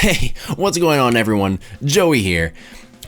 Hey, what's going on everyone? Joey here.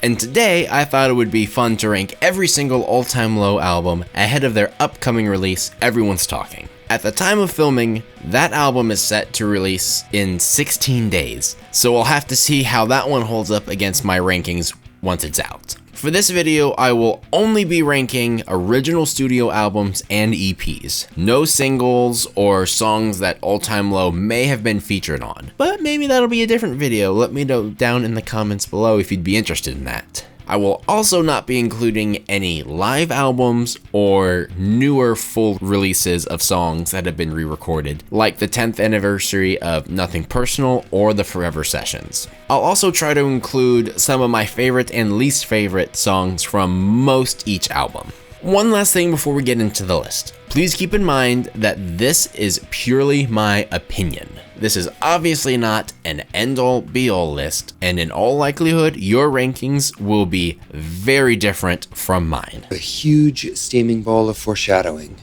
And today I thought it would be fun to rank every single All Time Low album ahead of their upcoming release, Everyone's Talking. At the time of filming, that album is set to release in 16 days, so we'll have to see how that one holds up against my rankings once it's out. For this video, I will only be ranking original studio albums and EPs. No singles or songs that All Time Low may have been featured on. But maybe that'll be a different video. Let me know down in the comments below if you'd be interested in that. I will also not be including any live albums or newer full releases of songs that have been re-recorded, like the 10th anniversary of Nothing Personal or the Forever Sessions. I'll also try to include some of my favorite and least favorite songs from most each album. One last thing before we get into the list. Please keep in mind that this is purely my opinion. This is obviously not an end-all be-all list, and in all likelihood, your rankings will be very different from mine. A huge steaming ball of foreshadowing.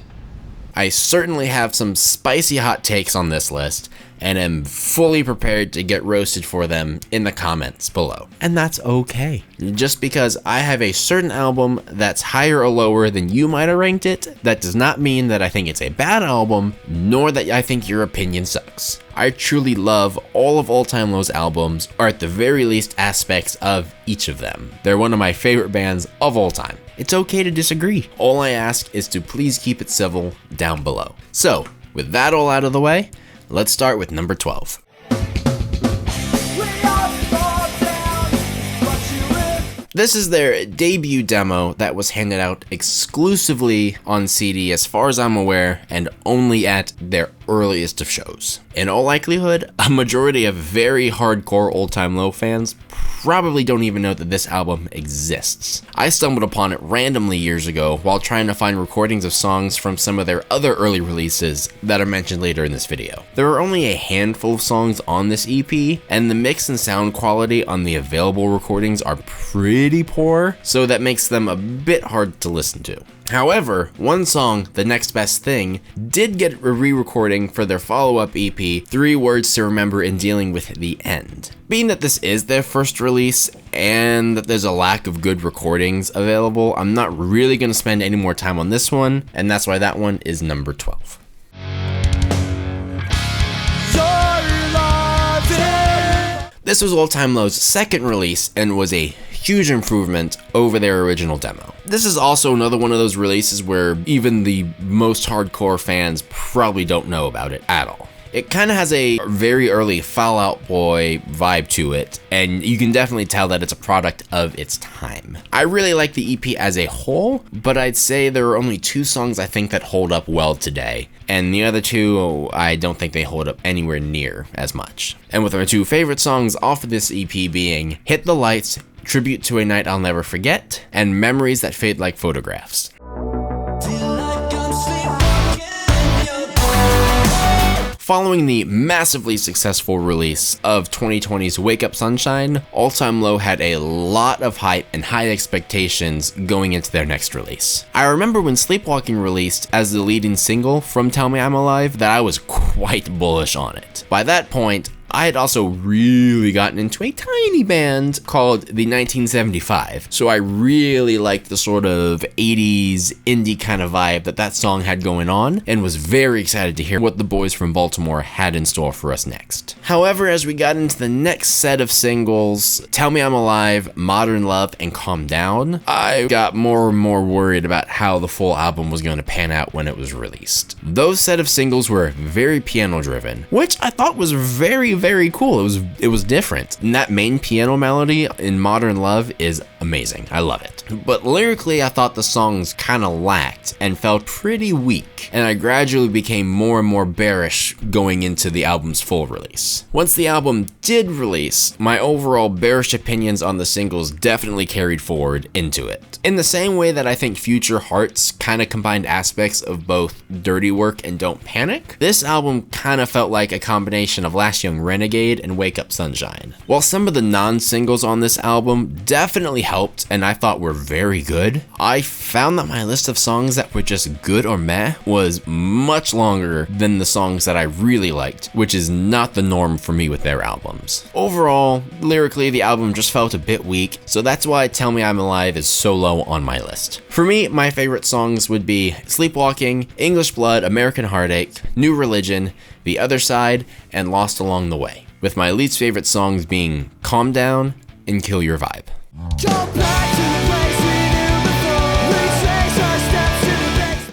I certainly have some spicy hot takes on this list, and am fully prepared to get roasted for them in the comments below. And that's okay. Just because I have a certain album that's higher or lower than you might have ranked it, that does not mean that I think it's a bad album, nor that I think your opinion sucks. I truly love all of All Time Low's albums, or at the very least aspects of each of them. They're one of my favorite bands of all time. It's okay to disagree. All I ask is to please keep it civil down below. So, with that all out of the way, let's start with number 12. This is their debut demo that was handed out exclusively on CD as far as I'm aware, and only at their earliest of shows. In all likelihood, a majority of very hardcore All Time Low fans probably don't even know that this album exists. I stumbled upon it randomly years ago while trying to find recordings of songs from some of their other early releases that are mentioned later in this video. There are only a handful of songs on this EP, and the mix and sound quality on the available recordings are pretty poor, so that makes them a bit hard to listen to. However, one song, The Next Best Thing, did get a re-recording for their follow-up EP, 3 Words to Remember in Dealing with the End. Being that this is their first release, and that there's a lack of good recordings available, I'm not really going to spend any more time on this one, and that's why that one is number 12. This was All Time Low's second release, and was a huge improvement over their original demo. This is also another one of those releases where even the most hardcore fans probably don't know about it at all. It kind of has a very early Fall Out Boy vibe to it, and you can definitely tell that it's a product of its time. I really like the EP as a whole, but I'd say there are only 2 songs I think that hold up well today, and the other 2 I don't think they hold up anywhere near as much. And with my 2 favorite songs off of this EP being Hit the Lights, Tribute to a Night I'll Never Forget, and Memories That Fade Like Photographs. Following the massively successful release of 2020's Wake Up Sunshine, All Time Low had a lot of hype and high expectations going into their next release. I remember when Sleepwalking released as the leading single from Tell Me I'm Alive that I was quite bullish on it. By that point, I had also really gotten into a tiny band called the 1975, so I really liked the sort of 80s indie kind of vibe that song had going on, and was very excited to hear what the boys from Baltimore had in store for us next. However, as we got into the next set of singles, Tell Me I'm Alive, Modern Love, and Calm Down, I got more and more worried about how the full album was going to pan out when it was released. Those set of singles were very piano driven, which I thought was very cool. It was different. And that main piano melody in Modern Love is amazing. I love it. But lyrically, I thought the songs kind of lacked and felt pretty weak, and I gradually became more and more bearish going into the album's full release. Once the album did release, my overall bearish opinions on the singles definitely carried forward into it. In the same way that I think Future Hearts kind of combined aspects of both Dirty Work and Don't Panic, this album kind of felt like a combination of Last Young Renegade and Wake Up Sunshine. While some of the non-singles on this album definitely helped and I thought were very good, I found that my list of songs that were just good or meh was much longer than the songs that I really liked, which is not the norm for me with their albums. Overall, lyrically, the album just felt a bit weak, so that's why Tell Me I'm Alive is so low on my list. For me, my favorite songs would be Sleepwalking, English Blood, American Heartache, New Religion, The Other Side, and Lost Along the Way, with my least favorite songs being Calm Down and Kill Your Vibe.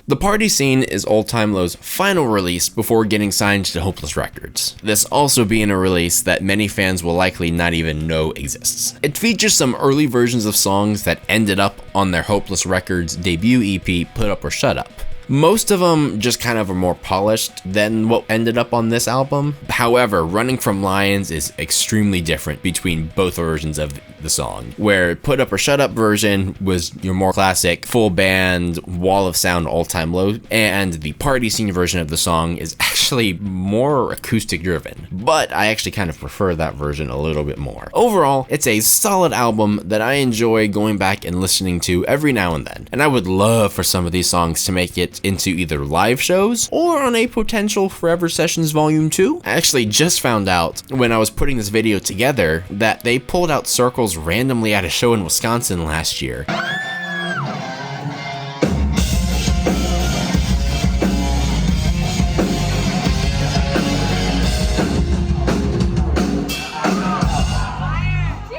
The Party Scene is Old Time Low's final release before getting signed to Hopeless Records, this also being a release that many fans will likely not even know exists. It features some early versions of songs that ended up on their Hopeless Records debut EP, Put Up or Shut Up. Most of them just kind of are more polished than what ended up on this album. However, Running from Lions is extremely different between both versions of the song, where Put Up or Shut Up version was your more classic full band wall of sound All Time Low, and the Party Scene version of the song is actually more acoustic driven, but I actually kind of prefer that version a little bit more. Overall, it's a solid album that I enjoy going back and listening to every now and then, and I would love for some of these songs to make it into either live shows or on a potential Forever Sessions Volume 2. I actually just found out when I was putting this video together that they pulled out Circles randomly at a show in Wisconsin last year.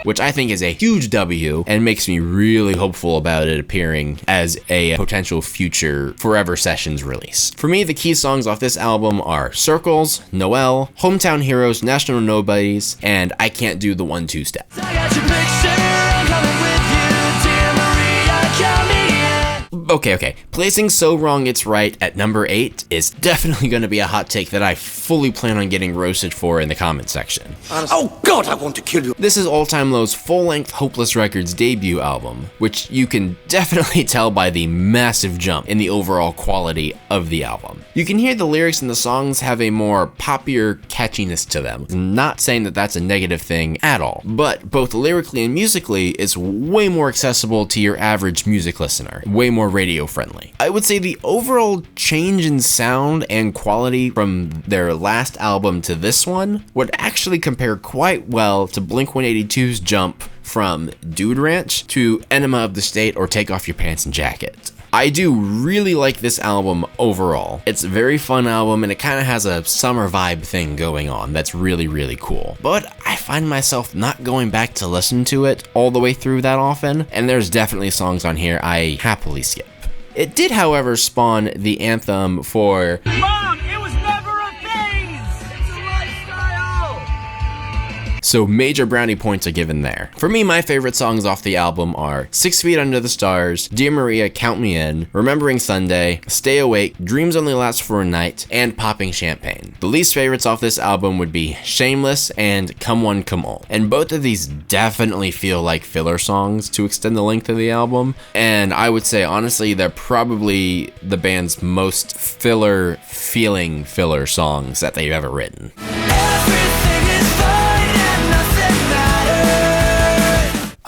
Which I think is a huge W and makes me really hopeful about it appearing as a potential future Forever Sessions release. For me, the key songs off this album are Circles, Noel, Hometown Heroes, National Nobodies, and I Can't Do the 1-2 Step. Okay. Placing So Wrong It's Right at number 8 is definitely going to be a hot take that I fully plan on getting roasted for in the comment section. Oh God, I want to kill you. This is All Time Low's full-length Hopeless Records debut album, which you can definitely tell by the massive jump in the overall quality of the album. You can hear the lyrics in the songs have a more poppier catchiness to them. I'm not saying that that's a negative thing at all, but both lyrically and musically, it's way more accessible to your average music listener, way more radio friendly. I would say the overall change in sound and quality from their last album to this one would actually compare quite well to Blink-182's jump from Dude Ranch to Enema of the State or Take Off Your Pants and Jacket. I do really like this album overall. It's a very fun album and it kind of has a summer vibe thing going on that's really, really cool. But I find myself not going back to listen to it all the way through that often, and there's definitely songs on here I happily skip. It did, however, spawn the anthem for Mom, it was never a phase. It's a lifestyle. so major brownie points are given there. For me, my favorite songs off the album are 6 Feet Under the Stars, Dear Maria, Count Me In, Remembering Sunday, Stay Awake, Dreams Only Last for a Night, and Popping Champagne. The least favorites off this album would be Shameless and Come One, Come All. And both of these definitely feel like filler songs to extend the length of the album, and I would say honestly they're probably the band's most feeling filler songs that they've ever written.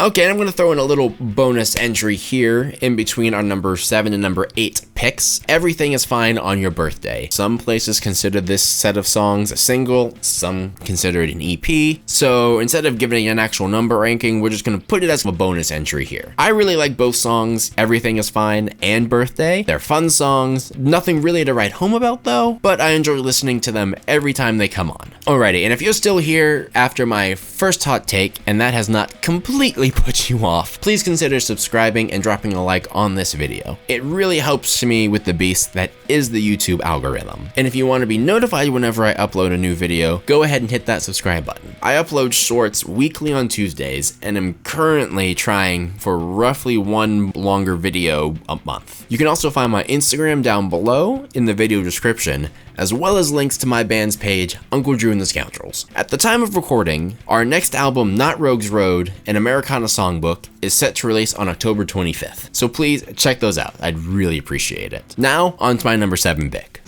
Okay, and I'm going to throw in a little bonus entry here in between our number 7 and number 8 picks. Everything is Fine on Your Birthday. Some places consider this set of songs a single, some consider it an EP. So instead of giving it an actual number ranking, we're just going to put it as a bonus entry here. I really like both songs, Everything is Fine and Birthday. They're fun songs, nothing really to write home about though, but I enjoy listening to them every time they come on. Alrighty, and if you're still here after my first hot take and that has not completely put you off, please consider subscribing and dropping a like on this video. It really helps me with the beast that is the YouTube algorithm. And if you want to be notified whenever I upload a new video, go ahead and hit that subscribe button. I upload shorts weekly on Tuesdays and am currently trying for roughly one longer video a month. You can also find my Instagram down below in the video description, as well as links to my band's page, Uncle Drew and the Scoundrels. At the time of recording, our next album, Not Rogues Road, an Americana Songbook, is set to release on October 25th. So please check those out. I'd really appreciate it. Now, on to my number 7 pick.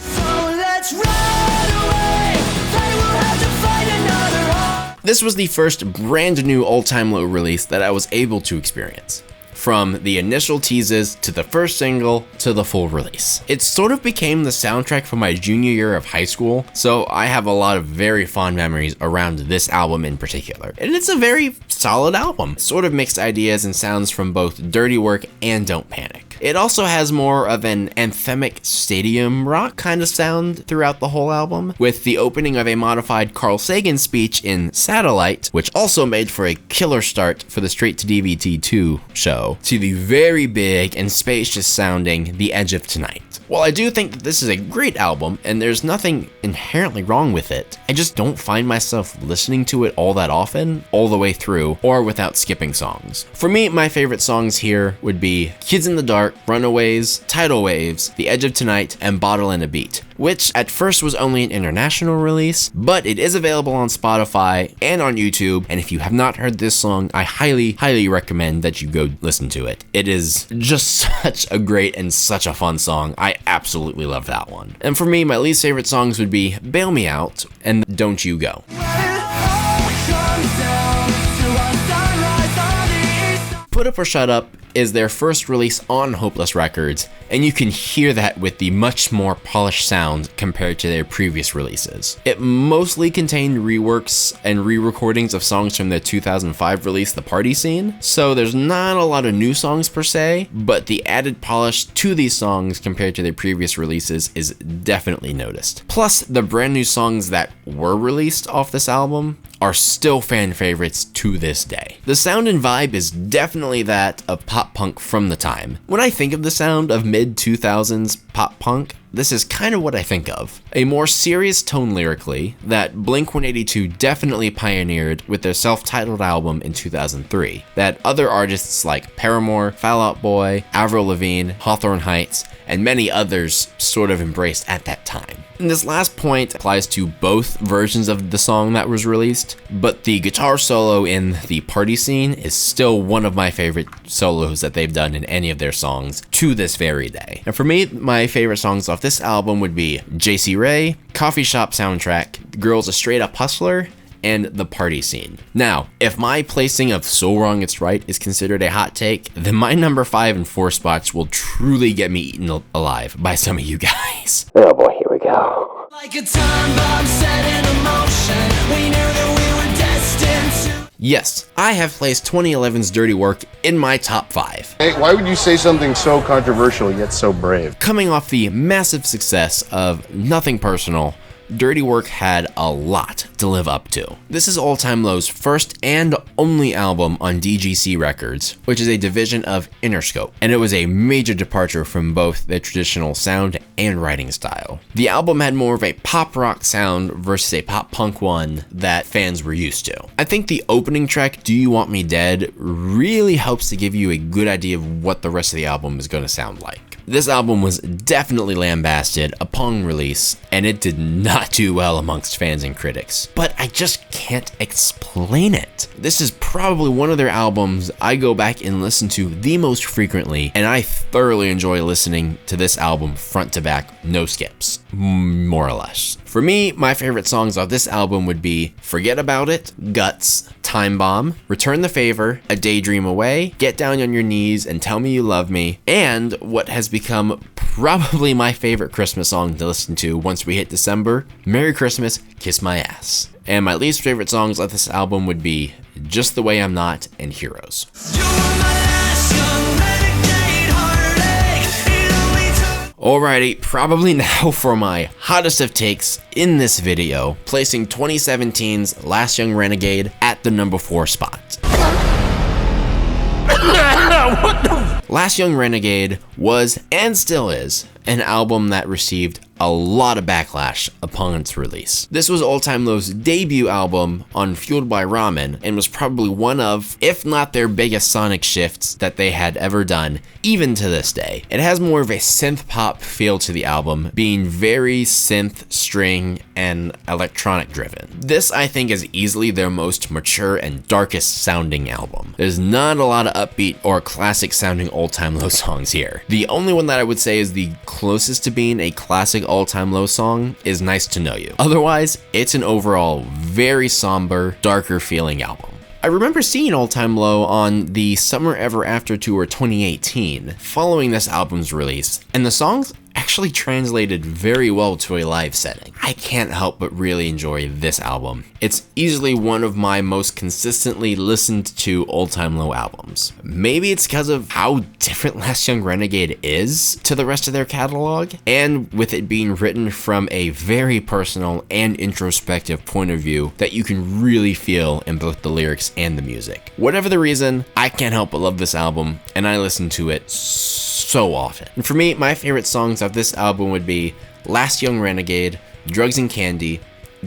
This was the first brand new All Time Low release that I was able to experience. From the initial teases to the first single to the full release. It sort of became the soundtrack for my junior year of high school, so I have a lot of very fond memories around this album in particular. And it's a very solid album, sort of mixed ideas and sounds from both Dirty Work and Don't Panic. It also has more of an anthemic stadium rock kind of sound throughout the whole album, with the opening of a modified Carl Sagan speech in Satellite, which also made for a killer start for the Straight to DVD 2 show, to the very big and spacious sounding The Edge of Tonight. While I do think that this is a great album, and there's nothing inherently wrong with it, I just don't find myself listening to it all that often, all the way through, or without skipping songs. For me, my favorite songs here would be Kids in the Dark, Runaways, Tidal Waves, The Edge of Tonight, and Bottle and a Beat, which at first was only an international release, but it is available on Spotify and on YouTube, and if you have not heard this song, I highly recommend that you go listen to it. It is just such a great and such a fun song. I absolutely love that one. And for me, my least favorite songs would be Bail Me Out and Don't You Go. Put Up or Shut Up is their first release on Hopeless Records, and you can hear that with the much more polished sound compared to their previous releases. It mostly contained reworks and re-recordings of songs from their 2005 release, The Party Scene, so there's not a lot of new songs per se, but the added polish to these songs compared to their previous releases is definitely noticed. Plus, the brand new songs that were released off this album are still fan favorites to this day. The sound and vibe is definitely that of pop punk from the time. When I think of the sound of mid-2000s pop punk, this is kind of what I think of. A more serious tone lyrically that Blink-182 definitely pioneered with their self-titled album in 2003, that other artists like Paramore, Fall Out Boy, Avril Lavigne, Hawthorne Heights, and many others sort of embraced at that time. And this last point applies to both versions of the song that was released, but the guitar solo in The Party Scene is still one of my favorite solos that they've done in any of their songs to this very day. And for me, my favorite songs off this album would be JC Ray, Coffee Shop Soundtrack, Girl's a Straight Up Hustler, and The Party Scene. Now, if my placing of So Wrong It's Right is considered a hot take, then my number 5 and 4 spots will truly get me eaten alive by some of you guys. Oh boy, here we go. Like a time bomb set in motion, we knew that we were destined to. Yes, I have placed 2011's Dirty Work in my top 5. Hey, why would you say something so controversial yet so brave? Coming off the massive success of Nothing Personal, Dirty Work had a lot to live up to. This is All Time Low's first and only album on DGC Records, which is a division of Interscope, and it was a major departure from both the traditional sound and writing style. The album had more of a pop rock sound versus a pop punk one that fans were used to. I think the opening track, Do You Want Me Dead, really helps to give you a good idea of what the rest of the album is going to sound like. This album was definitely lambasted upon release, and it did not do well amongst fans and critics. But I just can't explain it. This is probably one of their albums I go back and listen to the most frequently, and I thoroughly enjoy listening to this album front to back, no skips, more or less. For me, my favorite songs off this album would be Forget About It, Guts, Time Bomb, Return the Favor, A Daydream Away, Get Down on Your Knees and Tell Me You Love Me, and what has become probably my favorite Christmas song to listen to once we hit December, Merry Christmas, Kiss My Ass. And my least favorite songs off this album would be Just the Way I'm Not and Heroes. Alrighty, probably now for my hottest of takes in this video, placing 2017's Last Young Renegade at the number 4 spot. Last Young Renegade was, and still is, an album that received a lot of backlash upon its release. This was All Time Low's debut album on Fueled by Ramen, and was probably one of, if not their biggest sonic shifts that they had ever done, even to this day. It has more of a synth pop feel to the album, being very synth, string, and electronic driven. This, I think, is easily their most mature and darkest sounding album. There's not a lot of upbeat or classic sounding All Time Low songs here. The only one that I would say is the closest to being a classic All Time Low song is Nice to Know You. Otherwise, it's an overall very somber, darker feeling album. I remember seeing All Time Low on the Summer Ever After Tour 2018 following this album's release, and the songs actually translated very well to a live setting. I can't help but really enjoy this album. It's easily one of my most consistently listened to All Time Low albums. Maybe it's because of how different Last Young Renegade is to the rest of their catalog, and with it being written from a very personal and introspective point of view that you can really feel in both the lyrics and the music. Whatever the reason, I can't help but love this album, and I listen to it so often. And for me, my favorite songs of this album would be Last Young Renegade, Drugs and Candy,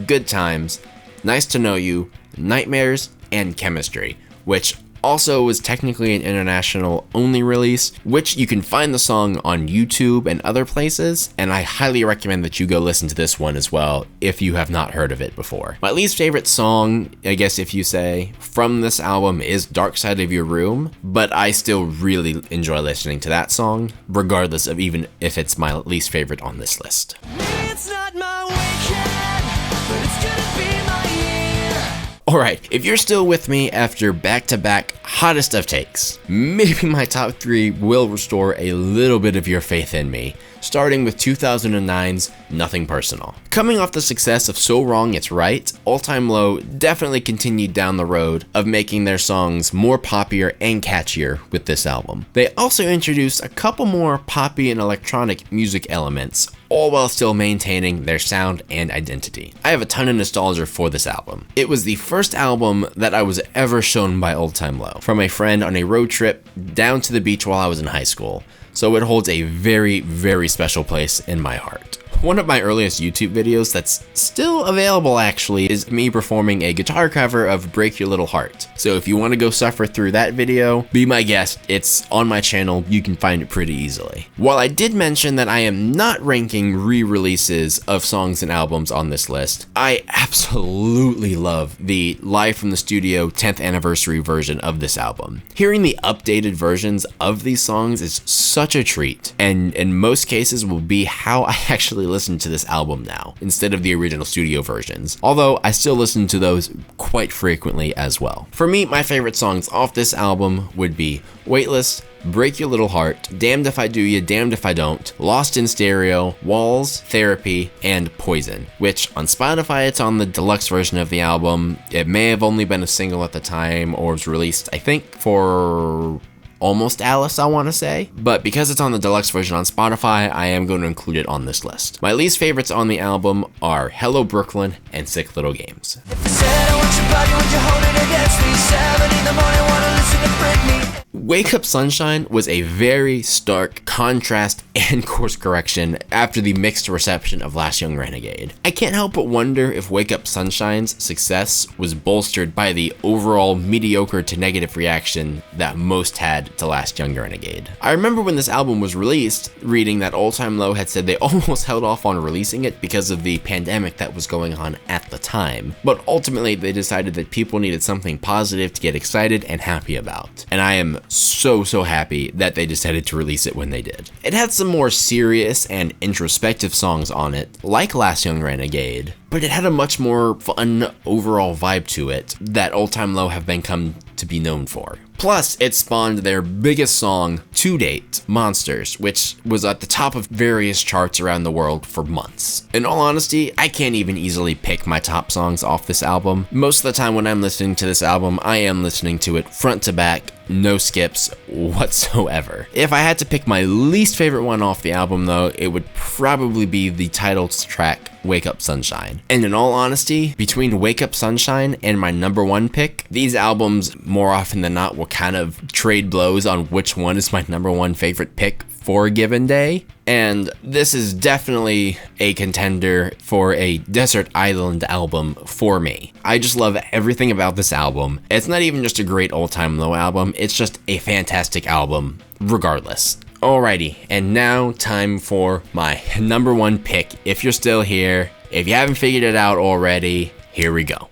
Good Times, Nice to Know You, Nightmares, and Chemistry, which also was technically an international only release, which you can find the song on YouTube and other places, and I highly recommend that you go listen to this one as well if you have not heard of it before. My least favorite song, I guess if you say, from this album is Dark Side of Your Room, but I still really enjoy listening to that song, regardless of even if it's my least favorite on this list. It's not my weekend, but it's gonna be my year. Alright, if you're still with me after back-to-back hottest of takes, maybe my top 3 will restore a little bit of your faith in me, starting with 2009's Nothing Personal. Coming off the success of So Wrong It's Right, All Time Low definitely continued down the road of making their songs more poppier and catchier with this album. They also introduced a couple more poppy and electronic music elements, all while still maintaining their sound and identity. I have a ton of nostalgia for this album. It was the first album that I was ever shown by All Time Low, from a friend on a road trip down to the beach while I was in high school, so it holds a very, very special place in my heart. One of my earliest YouTube videos that's still available actually is me performing a guitar cover of Break Your Little Heart. So if you want to go suffer through that video, be my guest. It's on my channel. You can find it pretty easily. While I did mention that I am not ranking re-releases of songs and albums on this list, I absolutely love the live from the studio 10th anniversary version of this album. Hearing the updated versions of these songs is such a treat, and in most cases will be how I actually listen to this album now, instead of the original studio versions, although I still listen to those quite frequently as well. For me, my favorite songs off this album would be Weightless, Break Your Little Heart, Damned If I Do Ya, Damned If I Don't, Lost in Stereo, Walls, Therapy, and Poison, which on Spotify it's on the deluxe version of the album. It may have only been a single at the time, or was released, I think, for Almost Alice, I want to say, but because it's on the deluxe version on Spotify, I am going to include it on this list. My least favorites on the album are Hello Brooklyn and Sick Little Games. Said I want your body, would you hold it against me? 7 in the morning, wanna listen to Britney. Wake Up Sunshine was a very stark contrast and course correction after the mixed reception of Last Young Renegade. I can't help but wonder if Wake Up Sunshine's success was bolstered by the overall mediocre to negative reaction that most had to Last Young Renegade. I remember when this album was released, reading that All Time Low had said they almost held off on releasing it because of the pandemic that was going on at the time, but ultimately they decided that people needed something positive to get excited and happy about, and I am so happy that they decided to release it when they did. It had some more serious and introspective songs on it, like Last Young Renegade, but it had a much more fun overall vibe to it that All Time Low have come to be known for. Plus, it spawned their biggest song to date, Monsters, which was at the top of various charts around the world for months. In all honesty, I can't even easily pick my top songs off this album. Most of the time when I'm listening to this album, I am listening to it front to back, no skips whatsoever. If I had to pick my least favorite one off the album though, it would probably be the title track, Wake Up Sunshine. And in all honesty, between Wake Up Sunshine and my number 1 pick, these albums more often than not will kind of trade blows on which one is my number 1 favorite pick for a given day. And this is definitely a contender for a Desert Island album for me. I just love everything about this album. It's not even just a great All Time Low album, it's just a fantastic album regardless. Alrighty, and now time for my number 1 pick. If you're still here, if you haven't figured it out already, here we go.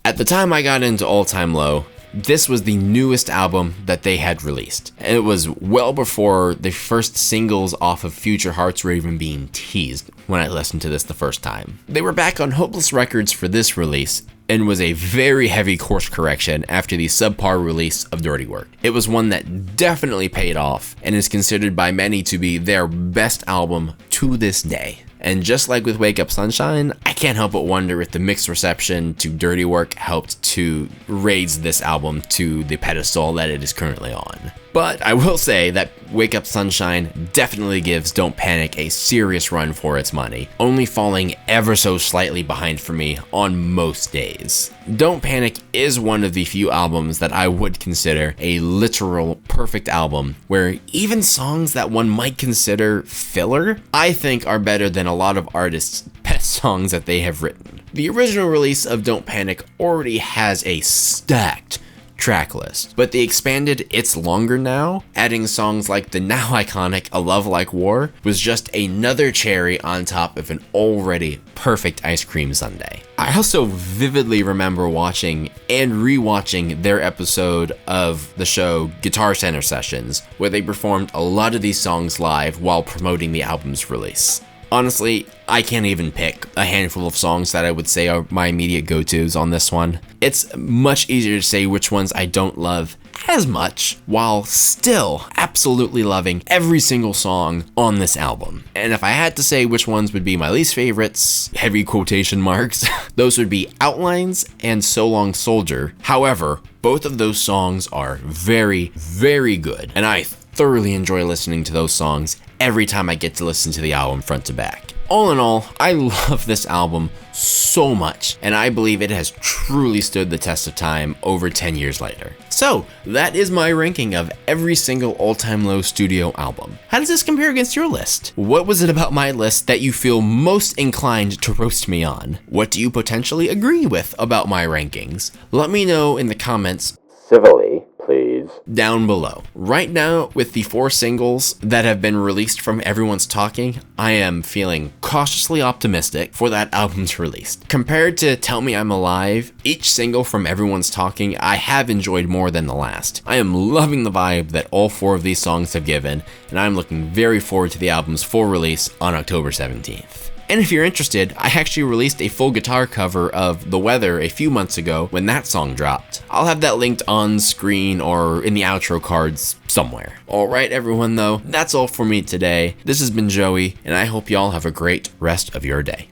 At the time I got into All Time Low, this was the newest album that they had released. It was well before the first singles off of Future Hearts were even being teased when I listened to this the first time. They were back on Hopeless Records for this release, and was a very heavy course correction after the subpar release of Dirty Work. It was one that definitely paid off, and is considered by many to be their best album to this day. And just like with Wake Up Sunshine, I can't help but wonder if the mixed reception to Dirty Work helped to raise this album to the pedestal that it is currently on. But I will say that Wake Up Sunshine definitely gives Don't Panic a serious run for its money, only falling ever so slightly behind for me on most days. Don't Panic is one of the few albums that I would consider a literal perfect album, where even songs that one might consider filler, I think are better than a lot of artists' best songs that they have written. The original release of Don't Panic already has a stacked track list, but the expanded It's Longer Now, adding songs like the now iconic A Love Like War, was just another cherry on top of an already perfect ice cream sundae. I also vividly remember watching and rewatching their episode of the show Guitar Center Sessions, where they performed a lot of these songs live while promoting the album's release. Honestly, I can't even pick a handful of songs that I would say are my immediate go-tos on this one. It's much easier to say which ones I don't love as much, while still absolutely loving every single song on this album. And if I had to say which ones would be my least favorites, heavy quotation marks, those would be Outlines and So Long Soldier. However, both of those songs are very, very good, and I thoroughly enjoy listening to those songs every time I get to listen to the album front to back. All in all, I love this album so much, and I believe it has truly stood the test of time over 10 years later. So, that is my ranking of every single All Time Low studio album. How does this compare against your list? What was it about my list that you feel most inclined to roast me on? What do you potentially agree with about my rankings? Let me know in the comments civilly, please, down below. Right now, with the 4 singles that have been released from Everyone's Talking, I am feeling cautiously optimistic for that album's release. Compared to Tell Me I'm Alive, each single from Everyone's Talking I have enjoyed more than the last. I am loving the vibe that all 4 of these songs have given, and I'm looking very forward to the album's full release on October 17th. And if you're interested, I actually released a full guitar cover of The Weather a few months ago when that song dropped. I'll have that linked on screen or in the outro cards somewhere. Alright everyone though, that's all for me today. This has been Joey, and I hope y'all have a great rest of your day.